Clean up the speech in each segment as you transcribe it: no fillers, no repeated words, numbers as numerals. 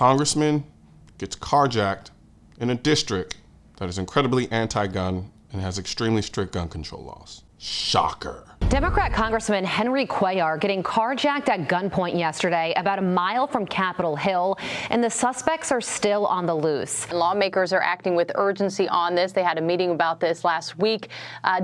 congressman gets carjacked in a district that is incredibly anti-gun and has extremely strict gun control laws. Shocker. Democrat Congressman Henry Cuellar getting carjacked at gunpoint yesterday about a mile from Capitol Hill, and the suspects are still on the loose. Lawmakers are acting with urgency on this. They had a meeting about this last week.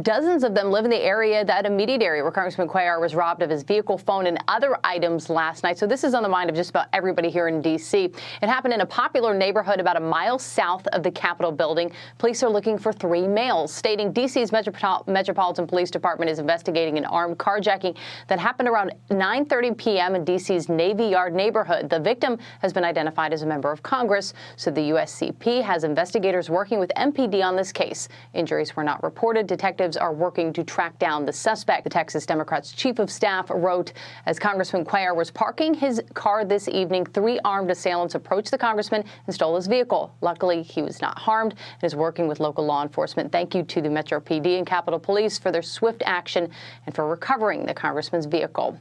Dozens of them live in the area, that immediate area where Congressman Cuellar was robbed of his vehicle, phone, and other items last night. So this is on the mind of just about everybody here in D.C. It happened in a popular neighborhood about a mile south of the Capitol building. Police are looking for 3 males, stating D.C.'s Metropolitan Police Department is investigating an armed carjacking that happened around 9:30 p.m. in D.C.'s Navy Yard neighborhood. The victim has been identified as a member of Congress, so the USCP has investigators working with MPD on this case. Injuries were not reported. Detectives are working to track down the suspect. The Texas Democrats' chief of staff wrote, as Congressman Cuellar was parking his car this evening, 3 armed assailants approached the congressman and stole his vehicle. Luckily, he was not harmed and is working with local law enforcement. Thank you to the Metro PD and Capitol Police for their swift action and for recovering the congressman's vehicle.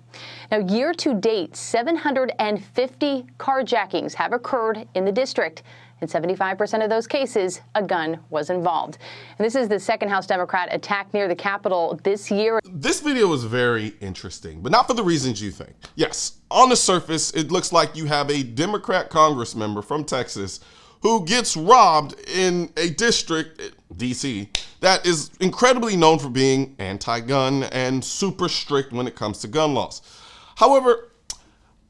Now, year to date, 750 carjackings have occurred in the district. In 75% of those cases, a gun was involved. And this is the second House Democrat attack near the Capitol this year. This video is very interesting, but not for the reasons you think. Yes, on the surface, it looks like you have a Democrat Congress member from Texas who gets robbed in a district, D.C., that is incredibly known for being anti-gun and super strict when it comes to gun laws. However,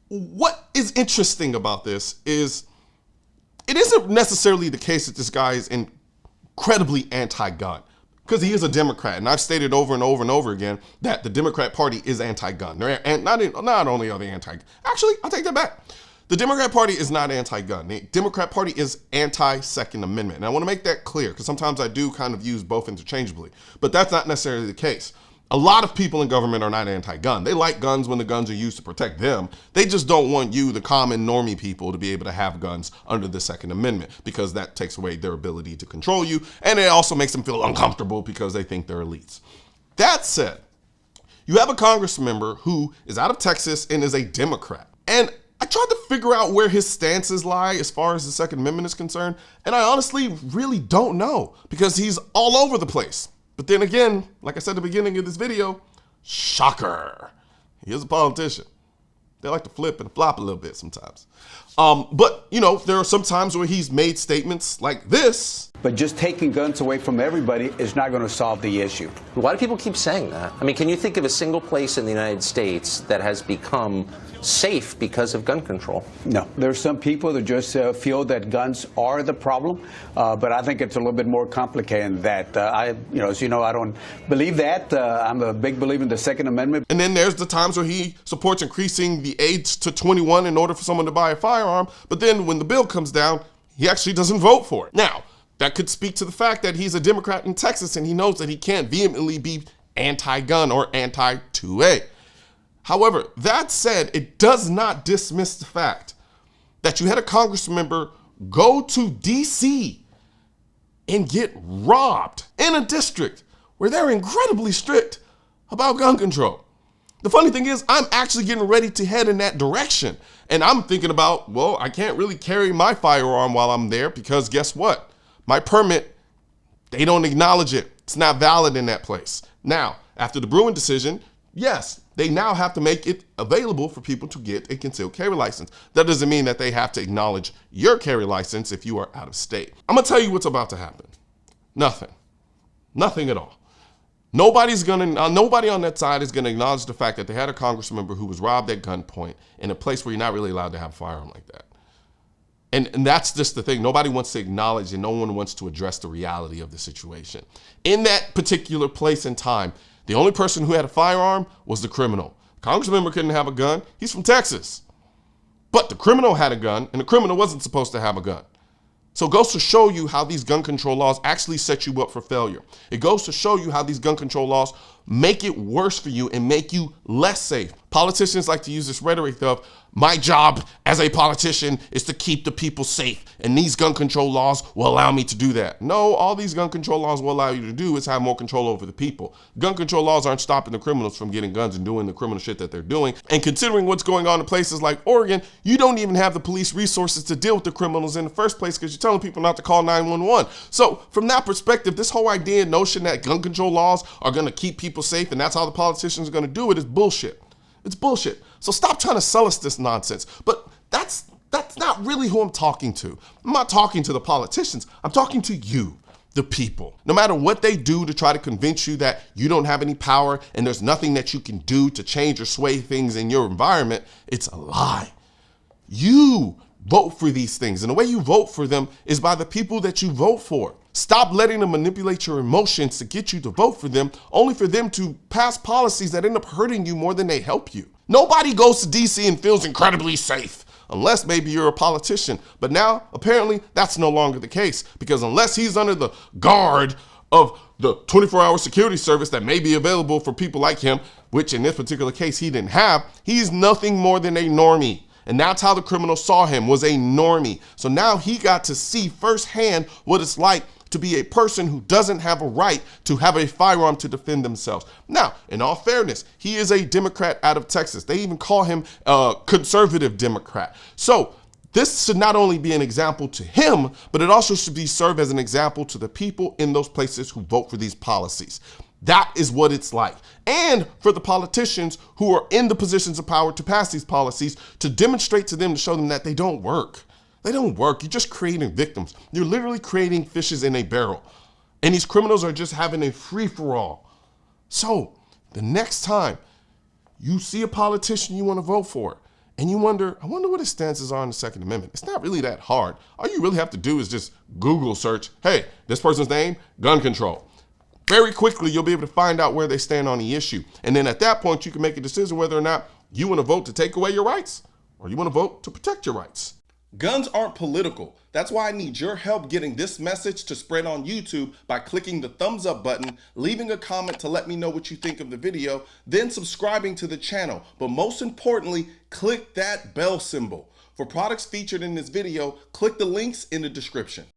what is interesting about this is it isn't necessarily the case that this guy is incredibly anti-gun, because he is a Democrat, and I've stated over and over and over again that the Democrat Party is anti-gun. Not only are they anti-gun, actually, I'll take that back. The Democrat Party is not anti-gun. The Democrat Party is anti-Second Amendment. And I want to make that clear, because sometimes I do kind of use both interchangeably, but that's not necessarily the case. A lot of people in government are not anti-gun. They like guns when the guns are used to protect them. They just don't want you, the common normie people, to be able to have guns under the Second Amendment, because that takes away their ability to control you. And it also makes them feel uncomfortable because they think they're elites. That said, you have a Congress member who is out of Texas and is a Democrat. And I tried to figure out where his stances lie as far as the Second Amendment is concerned, and I honestly really don't know, because he's all over the place. But then again, like I said at the beginning of this video, shocker, he is a politician. They like to flip and flop a little bit sometimes. But, you know, there are some times where he's made statements like this. But just taking guns away from everybody is not going to solve the issue. Why do people keep saying that? I mean, can you think of a single place in the United States that has become safe because of gun control? No. There's some people that just feel that guns are the problem, but I think it's a little bit more complicated than that. As you know, I don't believe that. I'm a big believer in the Second Amendment. And then there's the times where he supports increasing the age to 21 in order for someone to buy a firearm, but then when the bill comes down, he actually doesn't vote for it. Now, that could speak to the fact that he's a Democrat in Texas and he knows that he can't vehemently be anti-gun or anti-2A. However, that said, it does not dismiss the fact that you had a Congress member go to D.C. and get robbed in a district where they're incredibly strict about gun control. The funny thing is, I'm actually getting ready to head in that direction. And I'm thinking about, well, I can't really carry my firearm while I'm there, because guess what? My permit, they don't acknowledge it. It's not valid in that place. Now, after the Bruin decision, yes, they now have to make it available for people to get a concealed carry license. That doesn't mean that they have to acknowledge your carry license if you are out of state. I'm gonna tell you what's about to happen. Nothing. Nothing at all. Nobody on that side is gonna acknowledge the fact that they had a Congress member who was robbed at gunpoint in a place where you're not really allowed to have a firearm like that. And that's just the thing. Nobody wants to acknowledge, and no one wants to address the reality of the situation. In that particular place and time, the only person who had a firearm was the criminal. The Congress member couldn't have a gun. He's from Texas. But the criminal had a gun, and the criminal wasn't supposed to have a gun. So it goes to show you how these gun control laws actually set you up for failure. It goes to show you how these gun control laws make it worse for you and make you less safe. Politicians like to use this rhetoric of, my job as a politician is to keep the people safe, and these gun control laws will allow me to do that. No, all these gun control laws will allow you to do is have more control over the people. Gun control laws aren't stopping the criminals from getting guns and doing the criminal shit that they're doing. And considering what's going on in places like Oregon, you don't even have the police resources to deal with the criminals in the first place because you're telling people not to call 911. So from that perspective, this whole idea and notion that gun control laws are going to keep people safe and that's how the politicians are going to do it is bullshit. It's bullshit. So stop trying to sell us this nonsense. But that's not really who I'm talking to. I'm not talking to the politicians. I'm talking to you, the people. No matter what they do to try to convince you that you don't have any power and there's nothing that you can do to change or sway things in your environment, it's a lie. You vote for these things, and the way you vote for them is by the people that you vote for. Stop letting them manipulate your emotions to get you to vote for them, only for them to pass policies that end up hurting you more than they help you. Nobody goes to DC and feels incredibly safe, unless maybe you're a politician. But now, apparently, that's no longer the case, because unless he's under the guard of the 24-hour security service that may be available for people like him, which in this particular case he didn't have, he's nothing more than a normie. And that's how the criminal saw him, was a normie. So now he got to see firsthand what it's like to be a person who doesn't have a right to have a firearm to defend themselves. Now, in all fairness, he is a Democrat out of Texas. They even call him a conservative Democrat. So this should not only be an example to him, but it also should serve as an example to the people in those places who vote for these policies. That is what it's like. And for the politicians who are in the positions of power to pass these policies, to demonstrate to them, to show them that they don't work. They don't work. You're just creating victims. You're literally creating fishes in a barrel. And these criminals are just having a free-for-all. So the next time you see a politician you want to vote for, and you wonder, I wonder what his stances are on the Second Amendment. It's not really that hard. All you really have to do is just Google search, hey, this person's name, gun control. Very quickly, you'll be able to find out where they stand on the issue. And then at that point, you can make a decision whether or not you want to vote to take away your rights or you want to vote to protect your rights. Guns aren't political. That's why I need your help getting this message to spread on YouTube by clicking the thumbs up button, leaving a comment to let me know what you think of the video, then subscribing to the channel. But most importantly, click that bell symbol. For products featured in this video, click the links in the description.